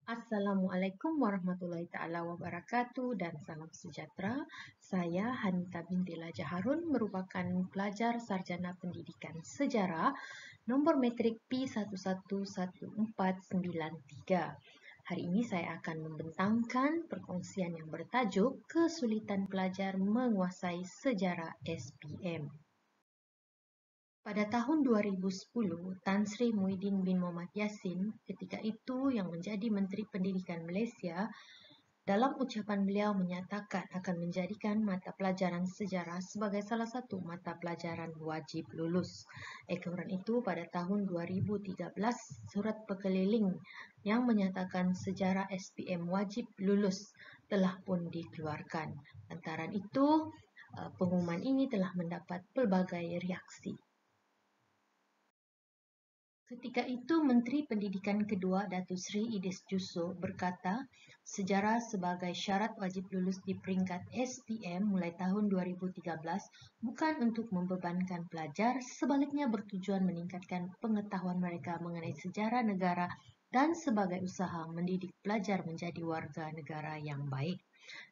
Assalamualaikum warahmatullahi taala wabarakatuh dan salam sejahtera. Saya Hanita binti Laja Harun merupakan pelajar sarjana pendidikan sejarah nombor metrik P111493. Hari ini saya akan membentangkan perkongsian yang bertajuk Kesulitan Pelajar Menguasai Sejarah SPM. Pada tahun 2010, Tan Sri Muhyiddin bin Mohamad Yassin ketika itu yang menjadi Menteri Pendidikan Malaysia, dalam ucapan beliau menyatakan akan menjadikan mata pelajaran sejarah sebagai salah satu mata pelajaran wajib lulus. Ekoran itu pada tahun 2013, surat berkeliling yang menyatakan sejarah SPM wajib lulus telah pun dikeluarkan. Lantaran itu, pengumuman ini telah mendapat pelbagai reaksi. Ketika itu, Menteri Pendidikan kedua Datuk Seri Idris Jussow berkata, sejarah sebagai syarat wajib lulus di peringkat SPM mulai tahun 2013 bukan untuk membebankan pelajar, sebaliknya bertujuan meningkatkan pengetahuan mereka mengenai sejarah negara dan sebagai usaha mendidik pelajar menjadi warga negara yang baik.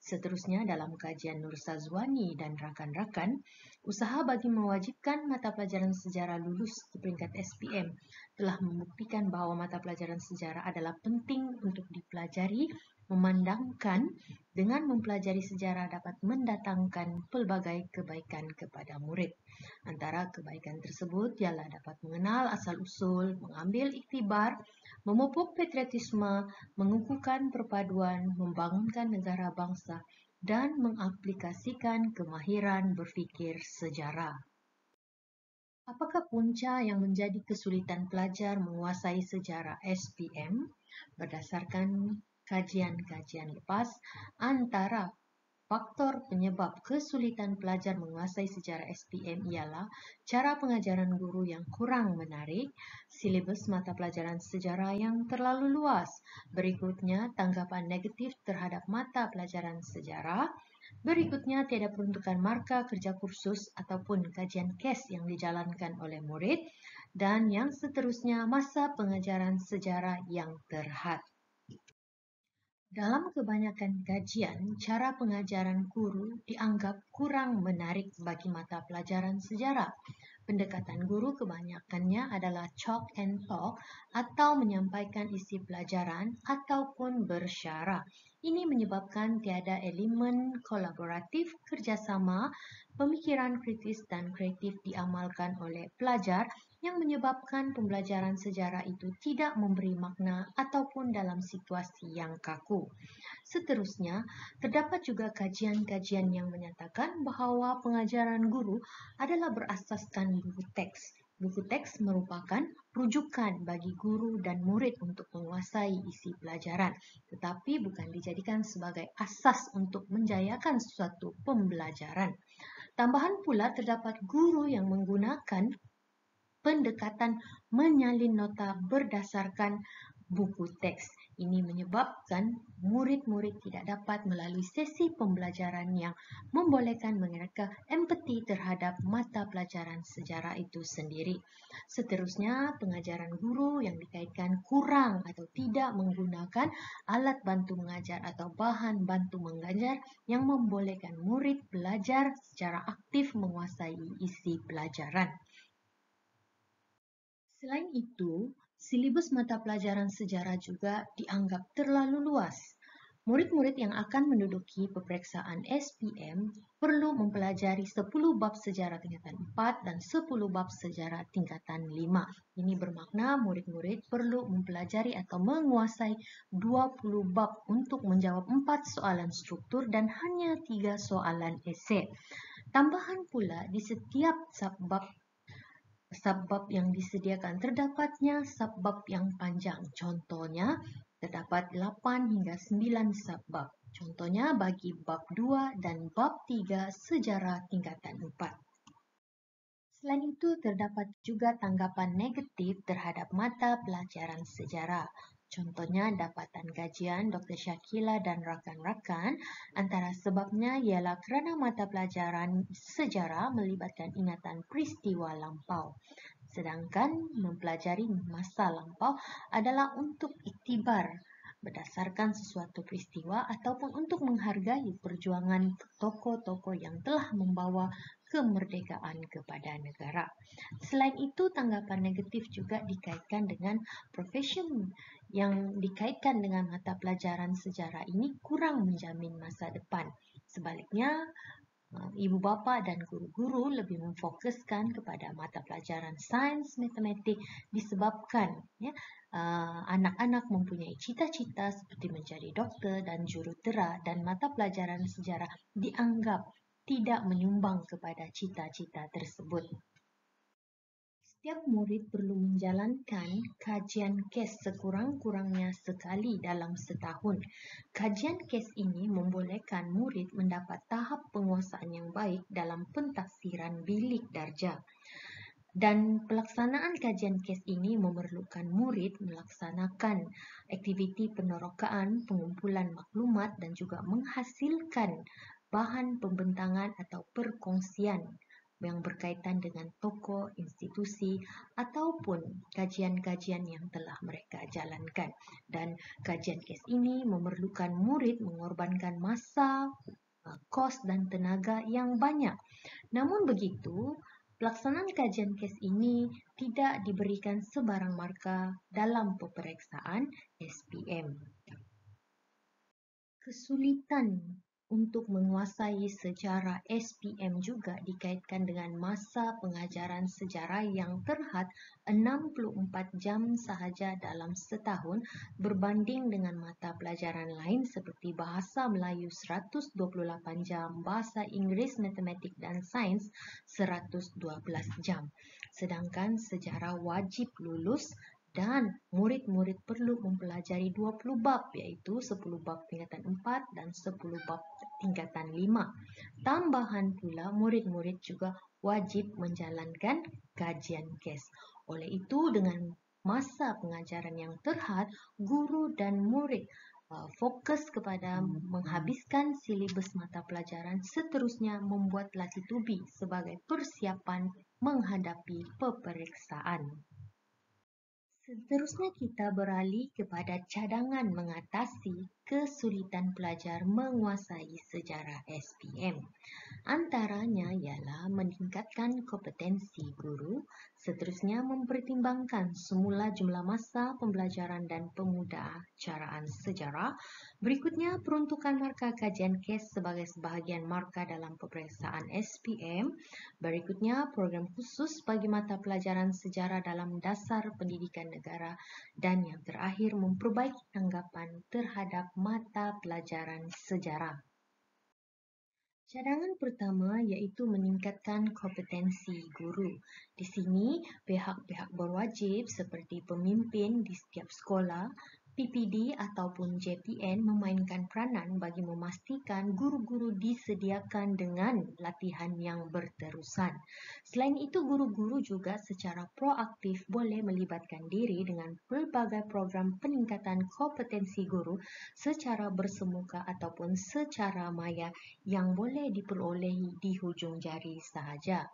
Seterusnya, dalam kajian Nur Sazwani dan rakan-rakan, usaha bagi mewajibkan mata pelajaran sejarah lulus di peringkat SPM telah membuktikan bahawa mata pelajaran sejarah adalah penting untuk dipelajari, memandangkan dengan mempelajari sejarah dapat mendatangkan pelbagai kebaikan kepada murid. Antara kebaikan tersebut ialah dapat mengenal asal-usul, mengambil iktibar, memupuk patriotisme, mengukuhkan perpaduan, membangunkan negara bangsa, dan mengaplikasikan kemahiran berfikir sejarah. Apakah punca yang menjadi kesulitan pelajar menguasai sejarah SPM? Berdasarkan kajian-kajian lepas, antara faktor penyebab kesulitan pelajar menguasai sejarah SPM ialah cara pengajaran guru yang kurang menarik, silibus mata pelajaran sejarah yang terlalu luas, berikutnya tanggapan negatif terhadap mata pelajaran sejarah, berikutnya tiada peruntukan markah kerja kursus ataupun kajian kes yang dijalankan oleh murid, dan yang seterusnya masa pengajaran sejarah yang terhad. Dalam kebanyakan kajian, cara pengajaran guru dianggap kurang menarik bagi mata pelajaran sejarah. Pendekatan guru kebanyakannya adalah chalk and talk atau menyampaikan isi pelajaran ataupun bersyarah. Ini menyebabkan tiada elemen kolaboratif, kerjasama, pemikiran kritis dan kreatif diamalkan oleh pelajar yang menyebabkan pembelajaran sejarah itu tidak memberi makna ataupun dalam situasi yang kaku. Seterusnya, terdapat juga kajian-kajian yang menyatakan bahawa pengajaran guru adalah berasaskan buku teks. Buku teks merupakan rujukan bagi guru dan murid untuk menguasai isi pelajaran, tetapi bukan dijadikan sebagai asas untuk menjayakan suatu pembelajaran. Tambahan pula terdapat guru yang menggunakan pendekatan menyalin nota berdasarkan buku teks. Ini menyebabkan murid-murid tidak dapat melalui sesi pembelajaran yang membolehkan mereka empati terhadap mata pelajaran sejarah itu sendiri. Seterusnya, pengajaran guru yang dikaitkan kurang atau tidak menggunakan alat bantu mengajar atau bahan bantu mengajar yang membolehkan murid belajar secara aktif menguasai isi pelajaran. Selain itu, silibus mata pelajaran sejarah juga dianggap terlalu luas. Murid-murid yang akan menduduki peperiksaan SPM perlu mempelajari 10 bab sejarah tingkatan 4 dan 10 bab sejarah tingkatan 5. Ini bermakna murid-murid perlu mempelajari atau menguasai 20 bab untuk menjawab 4 soalan struktur dan hanya 3 soalan esei. Tambahan pula, di setiap subbab yang disediakan terdapatnya subbab yang panjang. Contohnya, terdapat 8 hingga 9 subbab. Contohnya bagi bab 2 dan bab 3 sejarah tingkatan 4. Selain itu, terdapat juga tanggapan negatif terhadap mata pelajaran sejarah. Contohnya dapatan kajian Dr. Shakila dan rakan-rakan, antara sebabnya ialah kerana mata pelajaran sejarah melibatkan ingatan peristiwa lampau. Sedangkan mempelajari masa lampau adalah untuk iktibar berdasarkan sesuatu peristiwa ataupun untuk menghargai perjuangan tokoh-tokoh yang telah membawa kemerdekaan kepada negara. Selain itu, tanggapan negatif juga dikaitkan dengan profession yang dikaitkan dengan mata pelajaran sejarah ini kurang menjamin masa depan. Sebaliknya, ibu bapa dan guru-guru lebih memfokuskan kepada mata pelajaran sains matematik disebabkan anak-anak mempunyai cita-cita seperti menjadi doktor dan jurutera, dan mata pelajaran sejarah dianggap tidak menyumbang kepada cita-cita tersebut. Setiap murid perlu menjalankan kajian kes sekurang-kurangnya sekali dalam setahun. Kajian kes ini membolehkan murid mendapat tahap penguasaan yang baik dalam pentafsiran bilik darjah. Dan pelaksanaan kajian kes ini memerlukan murid melaksanakan aktiviti penerokaan, pengumpulan maklumat dan juga menghasilkan bahan pembentangan atau perkongsian yang berkaitan dengan tokoh, institusi ataupun kajian-kajian yang telah mereka jalankan. Dan kajian kes ini memerlukan murid mengorbankan masa, kos dan tenaga yang banyak. Namun begitu, pelaksanaan kajian kes ini tidak diberikan sebarang markah dalam peperiksaan SPM. Kesulitan untuk menguasai sejarah SPM juga dikaitkan dengan masa pengajaran sejarah yang terhad 64 jam sahaja dalam setahun berbanding dengan mata pelajaran lain seperti bahasa Melayu 128 jam, bahasa Inggeris, matematik dan sains 112 jam. Sedangkan sejarah wajib lulus dan murid-murid perlu mempelajari 20 bab, iaitu 10 bab tingkatan 4 dan 10 bab tingkatan 5. Tambahan pula, murid-murid juga wajib menjalankan kajian kes. Oleh itu, dengan masa pengajaran yang terhad, guru dan murid fokus kepada menghabiskan silibus mata pelajaran, seterusnya membuat latitubi sebagai persiapan menghadapi peperiksaan. Seterusnya kita beralih kepada cadangan mengatasi kesulitan pelajar menguasai sejarah SPM. Antaranya ialah meningkatkan kompetensi guru, seterusnya mempertimbangkan semula jumlah masa pembelajaran dan pemudacaraan sejarah, berikutnya peruntukan markah kajian kes sebagai sebahagian markah dalam peperiksaan SPM, berikutnya program khusus bagi mata pelajaran sejarah dalam dasar pendidikan negara, dan yang terakhir memperbaiki tanggapan terhadap mata pelajaran sejarah. Cadangan pertama iaitu meningkatkan kompetensi guru. Di sini, pihak-pihak berwajib seperti pemimpin di setiap sekolah, PPD ataupun JPN memainkan peranan bagi memastikan guru-guru disediakan dengan latihan yang berterusan. Selain itu, guru-guru juga secara proaktif boleh melibatkan diri dengan pelbagai program peningkatan kompetensi guru secara bersemuka ataupun secara maya yang boleh diperolehi di hujung jari sahaja.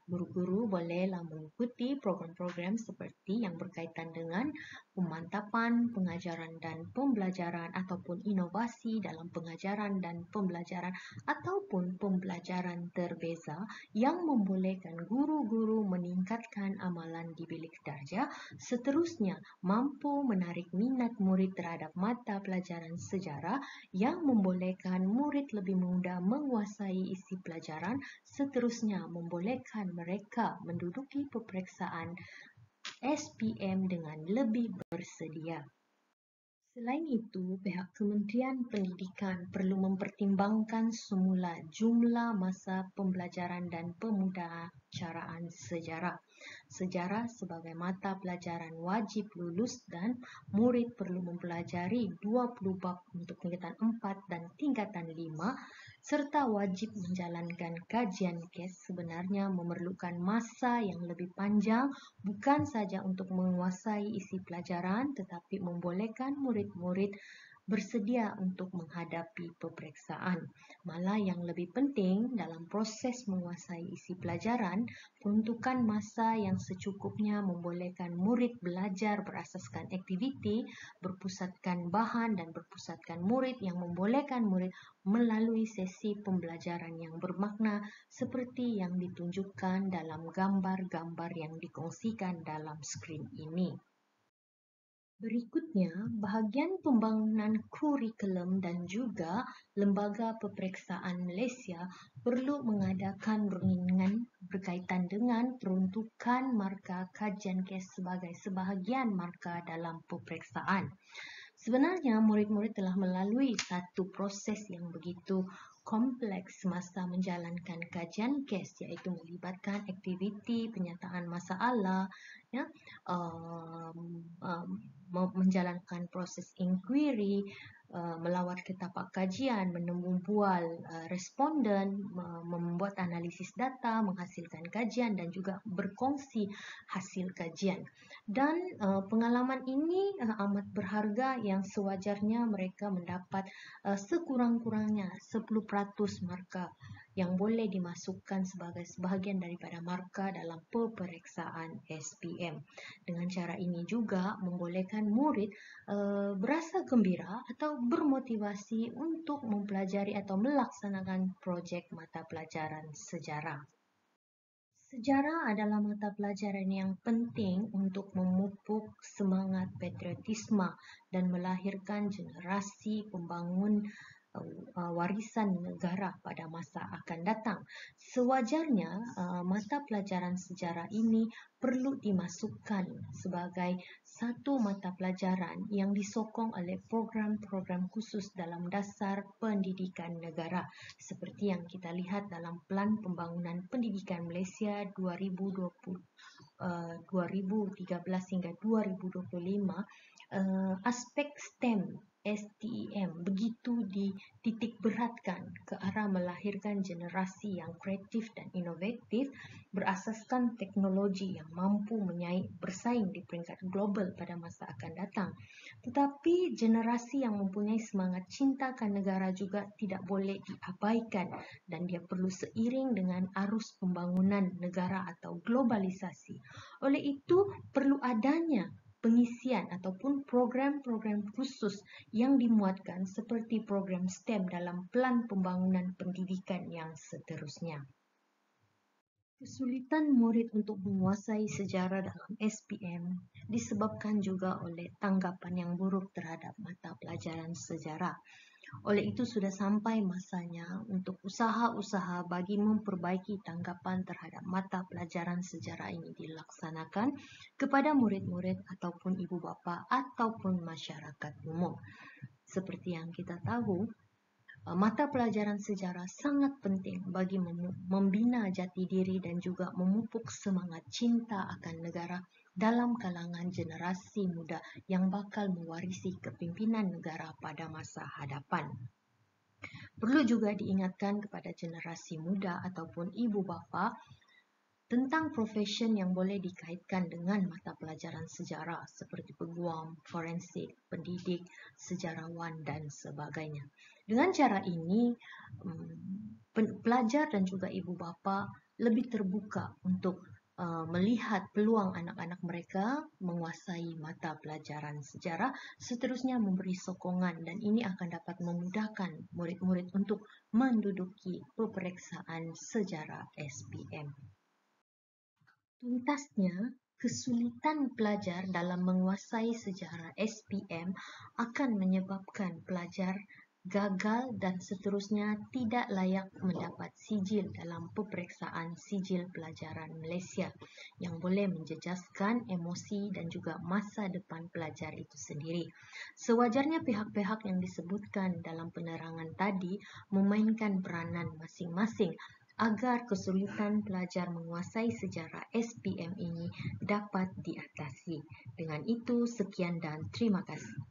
Guru-guru bolehlah mengikuti program-program seperti yang berkaitan dengan pemantapan pengajaran dan pembelajaran ataupun inovasi dalam pengajaran dan pembelajaran ataupun pembelajaran terbeza yang membolehkan guru-guru meningkatkan amalan di bilik darjah, seterusnya mampu menarik minat murid terhadap mata pelajaran sejarah yang membolehkan murid lebih mudah menguasai isi pelajaran, seterusnya membolehkan mereka menduduki peperiksaan SPM dengan lebih bersedia. Selain itu, pihak Kementerian Pendidikan perlu mempertimbangkan semula jumlah masa pembelajaran dan pemudacaraan sejarah. Sejarah sebagai mata pelajaran wajib lulus dan murid perlu mempelajari 20 bab untuk tingkatan 4 dan tingkatan 5 serta wajib menjalankan kajian kes sebenarnya memerlukan masa yang lebih panjang bukan saja untuk menguasai isi pelajaran tetapi membolehkan murid-murid bersedia untuk menghadapi peperiksaan. Malah yang lebih penting dalam proses menguasai isi pelajaran, peruntukan masa yang secukupnya membolehkan murid belajar berasaskan aktiviti, berpusatkan bahan dan berpusatkan murid yang membolehkan murid melalui sesi pembelajaran yang bermakna seperti yang ditunjukkan dalam gambar-gambar yang dikongsikan dalam skrin ini. Berikutnya, bahagian pembangunan kurikulum dan juga Lembaga Peperiksaan Malaysia perlu mengadakan rundingan berkaitan dengan peruntukan markah kajian kes sebagai sebahagian markah dalam peperiksaan. Sebenarnya, murid-murid telah melalui satu proses yang begitu kompleks semasa menjalankan kajian kes, iaitu melibatkan aktiviti penyataan masalah, ya, menjalankan proses inquiry, melawat ke tapak kajian, menemu bual responden, membuat analisis data, menghasilkan kajian dan juga berkongsi hasil kajian. Dan pengalaman ini amat berharga yang sewajarnya mereka mendapat sekurang-kurangnya 10% markah yang boleh dimasukkan sebagai sebahagian daripada markah dalam peperiksaan SPM. Dengan cara ini juga membolehkan murid berasa gembira atau bermotivasi untuk mempelajari atau melaksanakan projek mata pelajaran sejarah. Sejarah adalah mata pelajaran yang penting untuk memupuk semangat patriotisme dan melahirkan generasi pembangun warisan negara pada masa akan datang. Sewajarnya, mata pelajaran sejarah ini perlu dimasukkan sebagai satu mata pelajaran yang disokong oleh program-program khusus dalam dasar pendidikan negara, seperti yang kita lihat dalam Pelan Pembangunan Pendidikan Malaysia 2013 hingga 2025. Aspek STEM begitu dititik beratkan ke arah melahirkan generasi yang kreatif dan inovatif berasaskan teknologi yang mampu bersaing di peringkat global pada masa akan datang. Tetapi generasi yang mempunyai semangat cintakan negara juga tidak boleh diabaikan dan dia perlu seiring dengan arus pembangunan negara atau globalisasi. Oleh itu, perlu adanya pengisian ataupun program-program khusus yang dimuatkan seperti program STEM dalam Pelan Pembangunan Pendidikan yang seterusnya. Kesulitan murid untuk menguasai sejarah dalam SPM disebabkan juga oleh tanggapan yang buruk terhadap mata pelajaran sejarah. Oleh itu sudah sampai masanya untuk usaha-usaha bagi memperbaiki tanggapan terhadap mata pelajaran sejarah ini dilaksanakan kepada murid-murid ataupun ibu bapa ataupun masyarakat umum. Seperti yang kita tahu, mata pelajaran sejarah sangat penting bagi membina jati diri dan juga memupuk semangat cinta akan negara dalam kalangan generasi muda yang bakal mewarisi kepimpinan negara pada masa hadapan. Perlu juga diingatkan kepada generasi muda ataupun ibu bapa tentang profesion yang boleh dikaitkan dengan mata pelajaran sejarah seperti peguam, forensik, pendidik, sejarawan dan sebagainya. Dengan cara ini, pelajar dan juga ibu bapa lebih terbuka untuk melihat peluang anak-anak mereka menguasai mata pelajaran sejarah, seterusnya memberi sokongan dan ini akan dapat memudahkan murid-murid untuk menduduki peperiksaan sejarah SPM. Tuntasnya, kesulitan pelajar dalam menguasai sejarah SPM akan menyebabkan pelajar gagal dan seterusnya tidak layak mendapat sijil dalam peperiksaan sijil pelajaran Malaysia yang boleh menjejaskan emosi dan juga masa depan pelajar itu sendiri. Sewajarnya pihak-pihak yang disebutkan dalam penerangan tadi memainkan peranan masing-masing agar kesulitan pelajar menguasai sejarah SPM ini dapat diatasi. Dengan itu, sekian dan terima kasih.